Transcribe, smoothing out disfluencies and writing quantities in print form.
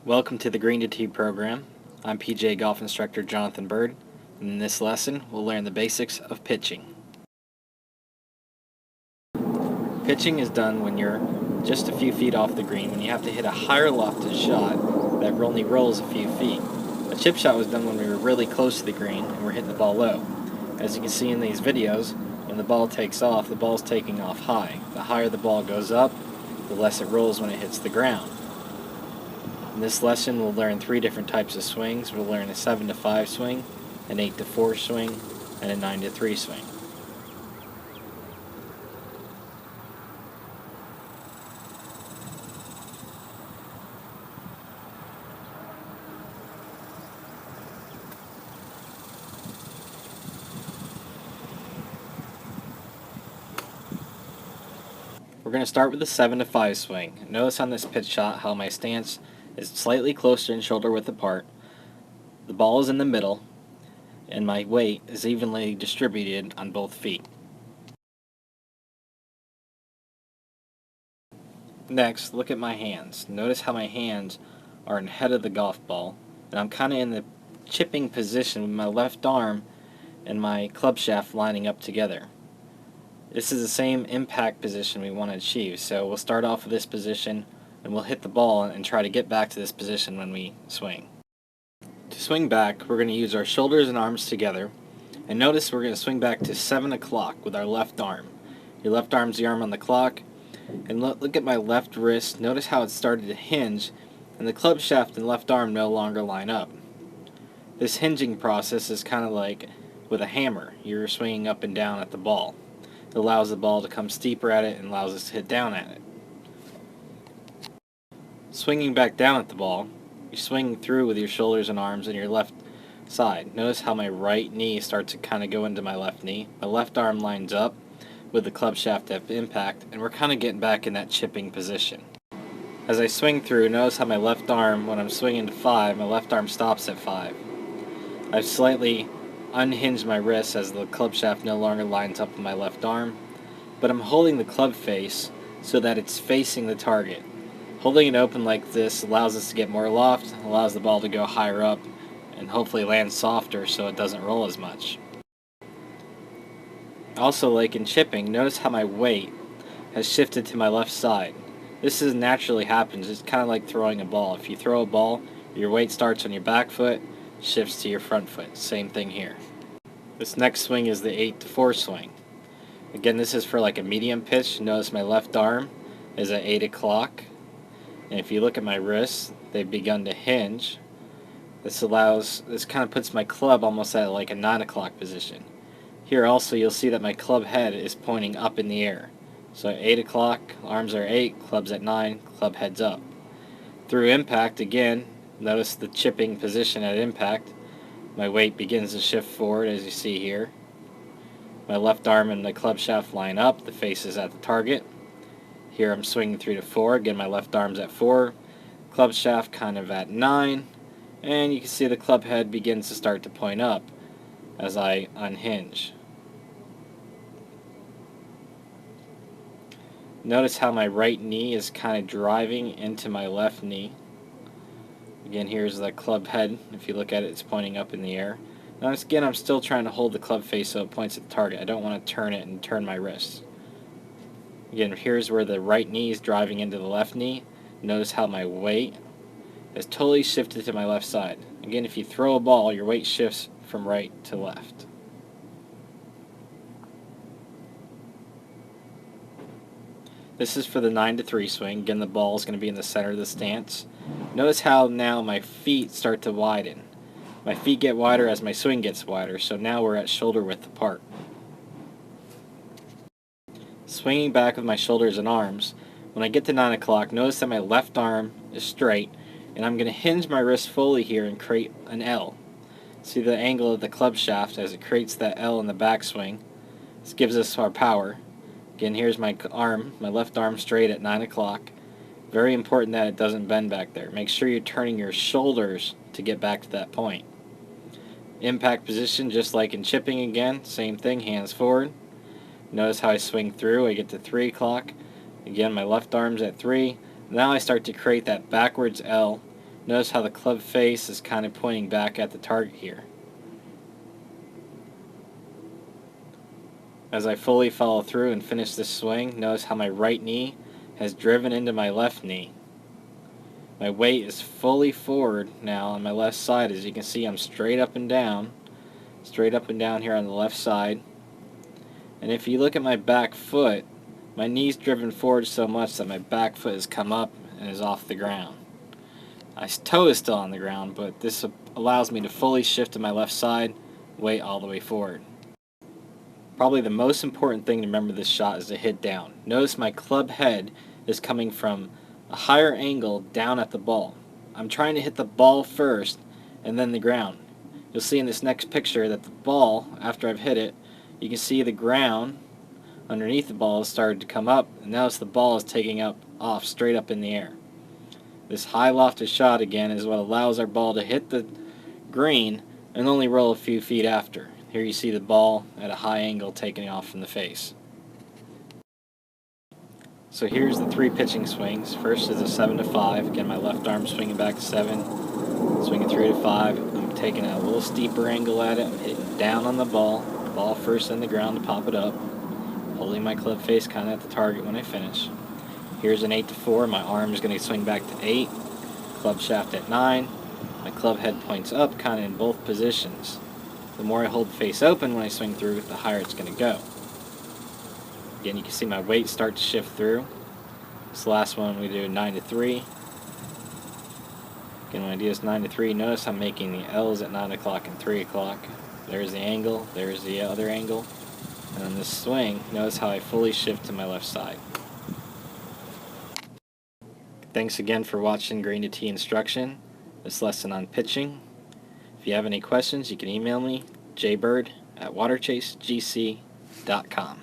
Welcome to the Green to Tee program. I'm PGA Golf Instructor Jonathan Bird, and in this lesson we'll learn the basics of pitching. Pitching is done when you're just a few feet off the green, when you have to hit a higher lofted shot that only rolls a few feet. A chip shot was done when we were really close to the green and we're hitting the ball low. As you can see in these videos, when the ball takes off, the ball's taking off high. The higher the ball goes up, the less it rolls when it hits the ground. In this lesson we'll learn 3 different types of swings. We'll learn a 7-to-5 swing, an 8-to-4 swing, and a 9-to-3 swing. We're going to start with the 7-to-5 swing. Notice on this pitch shot how my stance is slightly closer and shoulder width apart. The ball is in the middle, and my weight is evenly distributed on both feet. Next, look at my hands. Notice how my hands are ahead of the golf ball, and I'm kind of in the chipping position with my left arm and my club shaft lining up together. This is the same impact position we want to achieve, so we'll start off with this position and we'll hit the ball and try to get back to this position when we swing. To swing back, we're going to use our shoulders and arms together, and notice we're going to swing back to 7 o'clock with our left arm. Your left arm's the arm on the clock, and look at my left wrist. Notice how it started to hinge, and the club shaft and left arm no longer line up. This hinging process is kind of like with a hammer. You're swinging up and down at the ball. It allows the ball to come steeper at it and allows us to hit down at it. Swinging back down at the ball, you're swinging through with your shoulders and arms and your left side. Notice how my right knee starts to kind of go into my left knee. My left arm lines up with the club shaft at impact, and we're kind of getting back in that chipping position. As I swing through, notice how my left arm, when I'm swinging to 5, my left arm stops at 5. I've slightly unhinged my wrist as the club shaft no longer lines up with my left arm, but I'm holding the club face so that it's facing the target. Holding it open like this allows us to get more loft, allows the ball to go higher up, and hopefully land softer so it doesn't roll as much. Also, like in chipping, notice how my weight has shifted to my left side. This naturally happens. It's kind of like throwing a ball. If you throw a ball, your weight starts on your back foot, shifts to your front foot. Same thing here. This next swing is the 8-to-4 swing. Again, this is for like a medium pitch. Notice my left arm is at 8 o'clock. And if you look at my wrists, they've begun to hinge. This kind of puts my club almost at like a 9 o'clock position. Here also you'll see that my club head is pointing up in the air. So at 8 o'clock, arms are 8, club's at 9, club head's up. Through impact, again, notice the chipping position at impact. My weight begins to shift forward, as you see here. My left arm and the club shaft line up, the face is at the target. Here I'm swinging through to 4, again my left arm's at 4, club shaft kind of at 9, and you can see the club head begins to start to point up as I unhinge. Notice how my right knee is kind of driving into my left knee. Again, here's the club head. If you look at it, it's pointing up in the air. Now again, I'm still trying to hold the club face so it points at the target. I don't want to turn it and turn my wrist. Again, here's where the right knee is driving into the left knee. Notice how my weight is totally shifted to my left side. Again, if you throw a ball, your weight shifts from right to left. This is for the 9-to-3 swing. Again, the ball is going to be in the center of the stance. Notice how now my feet start to widen. My feet get wider as my swing gets wider, so now we're at shoulder width apart. Swinging back with my shoulders and arms, when I get to 9 o'clock, notice that my left arm is straight, and I'm going to hinge my wrist fully here and create an L. See the angle of the club shaft as it creates that L in the backswing. This gives us our power. Again, here's my arm, my left arm straight at 9 o'clock. Very important that it doesn't bend back there. Make sure you're turning your shoulders to get back to that point. Impact position, just like in chipping again, same thing, hands forward. Notice how I swing through. I get to 3 o'clock. Again, my left arm's at 3. Now I start to create that backwards L Notice how the club face is kind of pointing back at the target here. As I fully follow through and finish this swing, notice how my right knee has driven into my left knee. My weight is fully forward now on my left side. As you can see, I'm straight up and down here on the left side. And if you look at my back foot, my knee's driven forward so much that my back foot has come up and is off the ground. My toe is still on the ground, but this allows me to fully shift to my left side, weight all the way forward. Probably the most important thing to remember this shot is to hit down. Notice my club head is coming from a higher angle down at the ball. I'm trying to hit the ball first and then the ground. You'll see in this next picture that the ball, after I've hit it, you can see the ground underneath the ball has started to come up, and notice the ball is taking off straight up in the air. This high lofted shot again is what allows our ball to hit the green and only roll a few feet after. Here you see the ball at a high angle taking off from the face. So here's the 3 pitching swings. First is a 7 to 5. Again, my left arm swinging back to 7, swinging 3 to 5. I'm taking a little steeper angle at it. I'm hitting down on the ball first in the ground to pop it up, holding my club face kind of at the target when I finish. Here's an 8 to 4. My arm is going to swing back to 8, club shaft at 9. My club head points up kind of in both positions. The more I hold the face open when I swing through, the higher it's going to go. Again, you can see my weight start to shift through. This last one we do 9 to 3. Again, when I do this 9 to 3, notice I'm making the L's at 9 o'clock and 3 o'clock. There's the angle, there's the other angle. And on this swing, notice how I fully shift to my left side. Thanks again for watching Green to Tee Instruction, this lesson on pitching. If you have any questions, you can email me, jbird@waterchasegc.com.